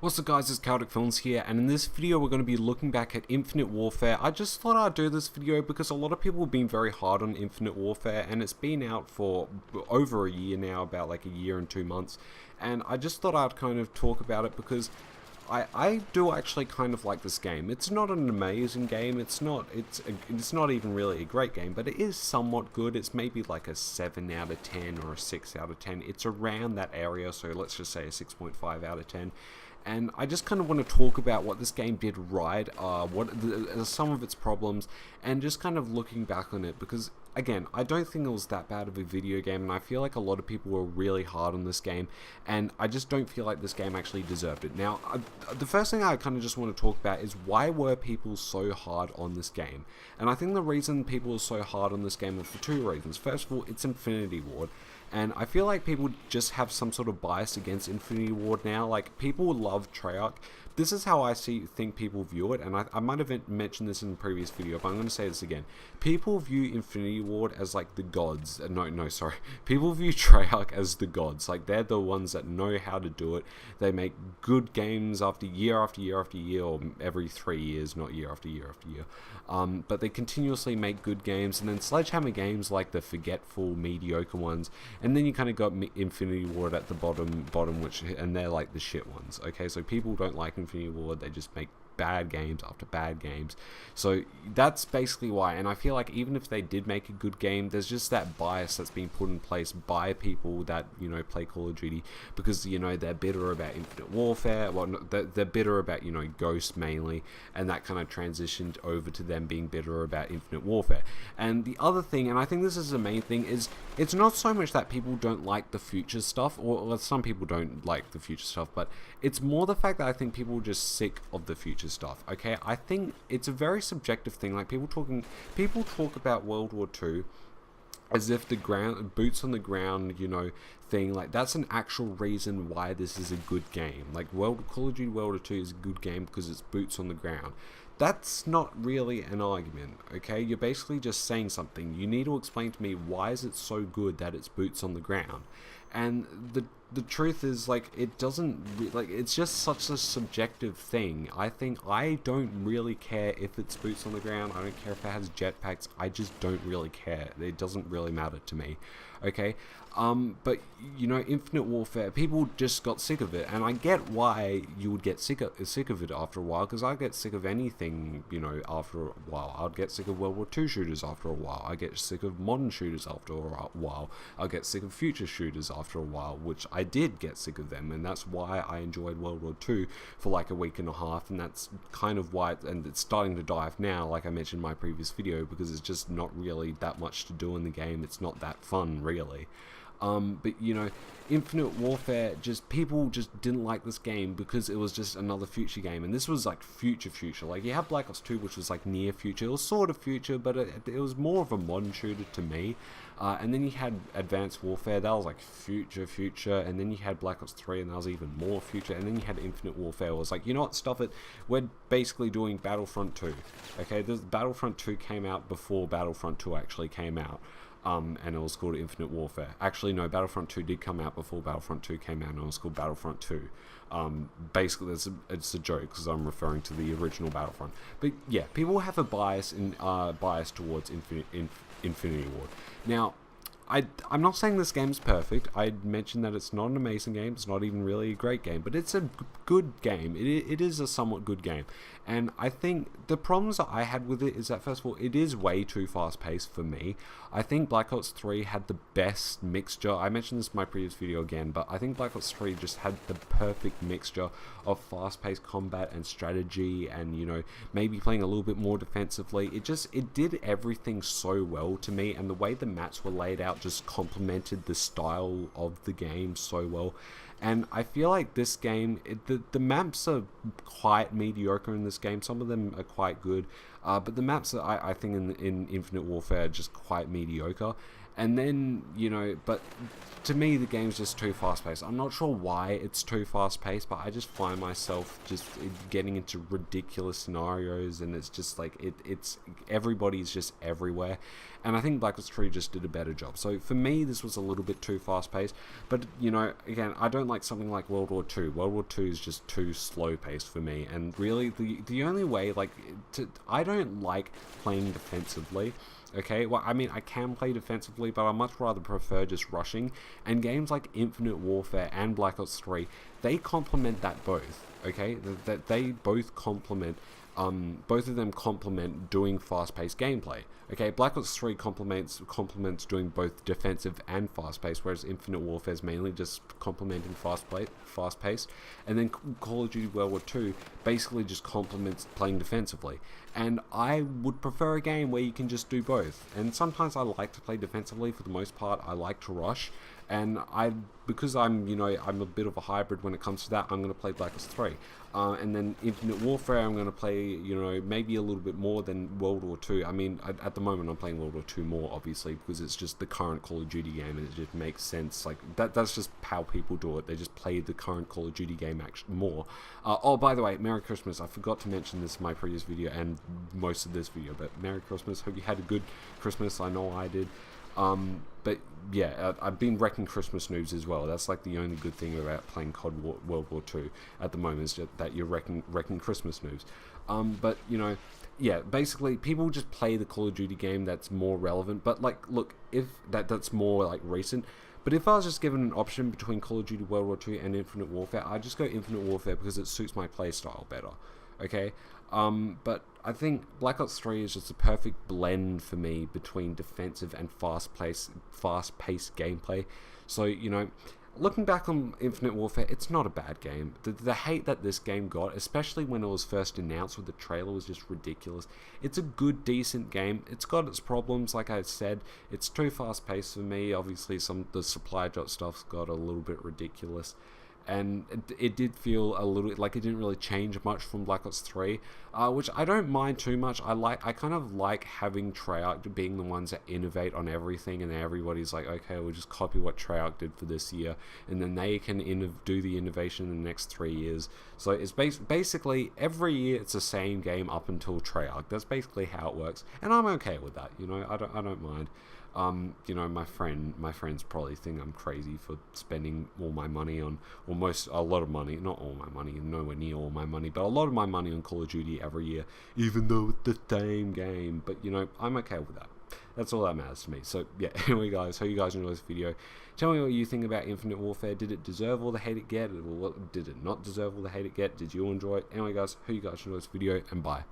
What's up guys, it's Chaotic Films here, and in this video we're going to be looking back at Infinite Warfare. I just thought I'd do this video because a lot of people have been very hard on Infinite Warfare, and it's been out for over a year now, about like a year and 2 months, and I just thought I'd kind of talk about it because I do actually kind of like this game. It's not an amazing game, it's not even really a great game, but it is somewhat good. It's maybe like a 7 out of 10 or a 6 out of 10. It's around that area, so let's just say a 6.5 out of 10. And I just kind of want to talk about what this game did right, some of its problems, and just kind of looking back on it, because again, I don't think it was that bad of a video game, and I feel like a lot of people were really hard on this game, and I just don't feel like this game actually deserved it. Now, the first thing I kind of just want to talk about is why were people so hard on this game? And I think the reason people were so hard on this game was for two reasons. First of all, it's Infinity Ward. And I feel like people just have some sort of bias against Infinity Ward now. Like, people love Treyarch. This is how I think people view it, and I might have mentioned this in a previous video, but I'm going to say this again. People view Infinity Ward as like the gods. Sorry. People view Treyarch as the gods. Like, they're the ones that know how to do it. They make good games after year, or every 3 years, not year after year after year. But they continuously make good games, and then Sledgehammer games like the forgetful, mediocre ones, and then you kind of got Infinity Ward at the bottom, and they're like the shit ones. Okay, so people don't like Infinity Ward, they just make bad games after bad games. So that's basically why, and I feel like even if they did make a good game, there's just that bias that's been put in place by people that, you know, play Call of Duty, because, you know, they're bitter about Infinite Warfare, well, they're bitter about, you know, Ghost mainly, and that kind of transitioned over to them being bitter about Infinite Warfare. And the other thing, and I think this is the main thing, is it's not so much that people don't like the future stuff, or some people don't like the future stuff, but it's more the fact that I think people are just sick of the future stuff. Okay, I think it's a very subjective thing. Like, people talk about World War II as if the boots on the ground, you know, thing, like, that's an actual reason why this is a good game. Like, Call of Duty World War II is a good game because it's boots on the ground. That's not really an argument, okay? You're basically just saying something. You need to explain to me, why is it so good that it's boots on the ground? And the truth is, like, it doesn't, like, it's just such a subjective thing. I think I don't really care if it's boots on the ground. I don't care if it has jetpacks. I just don't really care. It doesn't really matter to me, okay? But, you know, Infinite Warfare, people just got sick of it, and I get why you would get sick of it after a while, because I get sick of anything, you know, after a while. I'd get sick of World War II shooters after a while. I get sick of modern shooters after a while. I'll get sick of future shooters after a while, which I did get sick of them, and that's why I enjoyed World War II for like a week and a half, and that's kind of why, and it's starting to die off now, like I mentioned in my previous video, because it's just not really that much to do in the game. It's not that fun, really. But, you know, Infinite Warfare, people just didn't like this game because it was just another future game, and this was like future. Like, you have Black Ops 2, which was like near future. It was sort of future, but it was more of a modern shooter to me. And then you had Advanced Warfare, that was like future, and then you had Black Ops 3, and that was even more future, and then you had Infinite Warfare. It was like, you know what, stuff it, we're basically doing Battlefront 2. Okay, Battlefront 2 came out before Battlefront 2 actually came out. And it was called Infinite Warfare. Actually, no, Battlefront 2 did come out before Battlefront 2 came out, and it was called Battlefront 2. Basically, it's a joke because I'm referring to the original Battlefront. But yeah, people have a bias towards Infinity Ward. Now, I'm not saying this game's perfect. I mentioned that it's not an amazing game. It's not even really a great game, but it's a good game. It is a somewhat good game. And I think the problems that I had with it is that, first of all, it is way too fast-paced for me. I think Black Ops 3 had the best mixture. I mentioned this in my previous video again, but I think Black Ops 3 just had the perfect mixture of fast-paced combat and strategy, and, you know, maybe playing a little bit more defensively. It did everything so well to me, and the way the maps were laid out just complemented the style of the game so well. And I feel like this game, the maps are quite mediocre in this game. Some of them are quite good, but the maps, I think, in Infinite Warfare are just quite mediocre. And then, you know, but to me, the game's just too fast-paced. I'm not sure why it's too fast-paced, but I just find myself just getting into ridiculous scenarios, and it's just like, everybody's just everywhere. and I think Black Ops 3 just did a better job. So for me, this was a little bit too fast-paced, but, you know, again, I don't like something like World War II. World War II is just too slow-paced for me, and really, the only way, like, I don't like playing defensively. Okay, well, I mean, I can play defensively, but I much rather prefer just rushing, and games like Infinite Warfare and Black Ops 3, they complement that both, okay? That they both complement, both of them complement doing fast-paced gameplay. Okay, Black Ops 3 complements doing both defensive and fast-paced, whereas Infinite Warfare is mainly just complementing fast-paced, and then Call of Duty World War II basically just complements playing defensively. And I would prefer a game where you can just do both. And sometimes I like to play defensively. For the most part, I like to rush. And because I'm a bit of a hybrid when it comes to that, I'm going to play Black Ops 3. And then Infinite Warfare, I'm going to play, maybe a little bit more than World War II. I mean, at the moment, I'm playing World War II more, obviously, because it's just the current Call of Duty game, and it just makes sense. Like, that's just how people do it. They just play the current Call of Duty game more. Oh, by the way, Merry Christmas. I forgot to mention this in my previous video and most of this video, but Merry Christmas. Hope you had a good Christmas. I know I did. But yeah, I've been wrecking Christmas news as well. That's like the only good thing about playing COD World War II at the moment, is that you're wrecking Christmas news. But yeah, basically people just play the Call of Duty game that's more relevant. But like, look, if that's more like recent. But if I was just given an option between Call of Duty World War II and Infinite Warfare, I'd just go Infinite Warfare because it suits my playstyle better. Okay, but I think Black Ops 3 is just a perfect blend for me between defensive and fast-paced gameplay. So, looking back on Infinite Warfare, it's not a bad game. The hate that this game got, especially when it was first announced with the trailer, was just ridiculous. It's a good, decent game. It's got its problems, like I said. It's too fast-paced for me. Obviously, the supply drop stuff's got a little bit ridiculous. And it did feel a little like it didn't really change much from Black Ops 3, which I don't mind too much. I kind of like having Treyarch being the ones that innovate on everything, and everybody's like, okay, we'll just copy what Treyarch did for this year, and then they can do the innovation in the next 3 years. So it's basically every year it's the same game up until Treyarch. That's basically how it works, and I'm okay with that. I don't mind. My friends probably think I'm crazy for spending all my money on, a lot of money, not all my money, nowhere near all my money, but a lot of my money on Call of Duty every year, even though it's the same game. But I'm okay with that. That's all that matters to me. So yeah, anyway guys, hope you guys enjoyed this video. Tell me what you think about Infinite Warfare. Did it deserve all the hate it get? Or did it not deserve all the hate it get? Did you enjoy it? Anyway guys, hope you guys enjoyed this video, and bye.